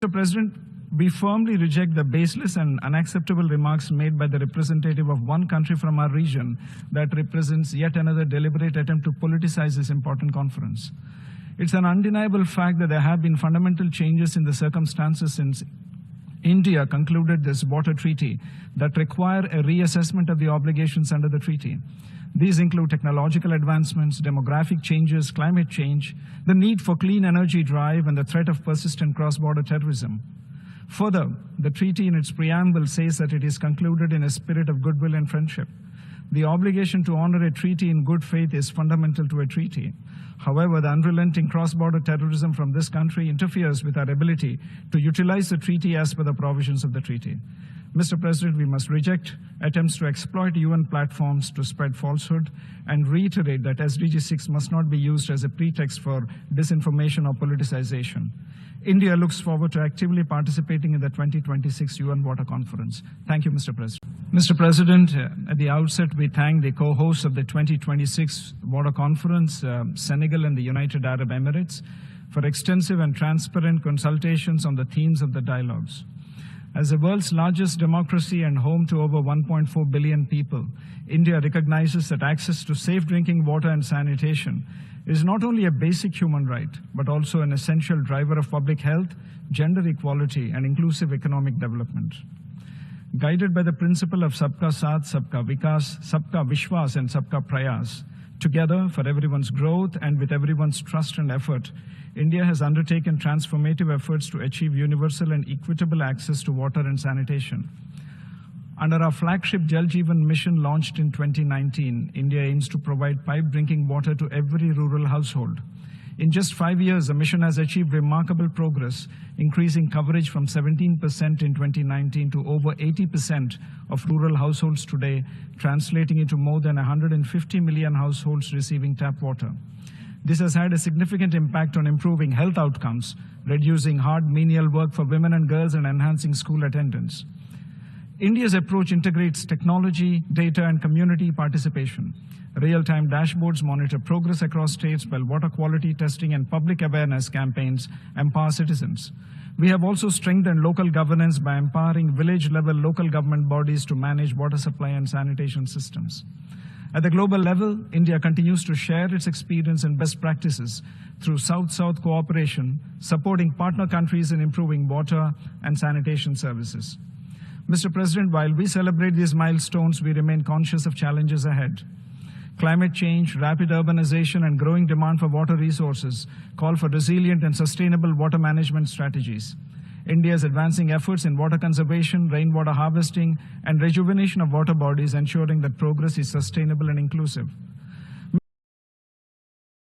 Mr. President, we firmly reject the baseless and unacceptable remarks made by the representative of one country from our region that represents yet another deliberate attempt to politicize this important conference. It's an undeniable fact that there have been fundamental changes in the circumstances since India concluded this water treaty that require a reassessment of the obligations under the treaty. These include technological advancements, demographic changes, climate change, the need for clean energy drive, and the threat of persistent cross-border terrorism. Further, the treaty in its preamble says that it is concluded in a spirit of goodwill and friendship. The obligation to honor a treaty in good faith is fundamental to a treaty. However, the unrelenting cross-border terrorism from this country interferes with our ability to utilize the treaty as per the provisions of the treaty. Mr. President, we must reject attempts to exploit UN platforms to spread falsehood and reiterate that SDG 6 must not be used as a pretext for disinformation or politicization. India looks forward to actively participating in the 2026 UN Water Conference. Thank you, Mr. President. Mr. President, at the outset, we thank the co-hosts of the 2026 Water Conference, Senegal and the United Arab Emirates, for extensive and transparent consultations on the themes of the dialogues. As the world's largest democracy and home to over 1.4 billion people, India recognizes that access to safe drinking water and sanitation is not only a basic human right, but also an essential driver of public health, gender equality, and inclusive economic development. Guided by the principle of Sabka Saath, Sabka Vikas, Sabka Vishwas, and Sabka Prayas, together for everyone's growth and with everyone's trust and effort, India has undertaken transformative efforts to achieve universal and equitable access to water and sanitation. Under our flagship Jal Jeevan mission launched in 2019, India aims to provide piped drinking water to every rural household. In just 5 years, the mission has achieved remarkable progress, increasing coverage from 17% in 2019 to over 80% of rural households today, translating into more than 150 million households receiving tap water. This has had a significant impact on improving health outcomes, reducing hard menial work for women and girls, and enhancing school attendance. India's approach integrates technology, data, and community participation. Real-time dashboards monitor progress across states, while water quality testing and public awareness campaigns empower citizens. We have also strengthened local governance by empowering village-level local government bodies to manage water supply and sanitation systems. At the global level, India continues to share its experience and best practices through South-South cooperation, supporting partner countries in improving water and sanitation services. Mr. President, while we celebrate these milestones, we remain conscious of challenges ahead. Climate change, rapid urbanization, and growing demand for water resources call for resilient and sustainable water management strategies. India is advancing efforts in water conservation, rainwater harvesting, and rejuvenation of water bodies, ensuring that progress is sustainable and inclusive.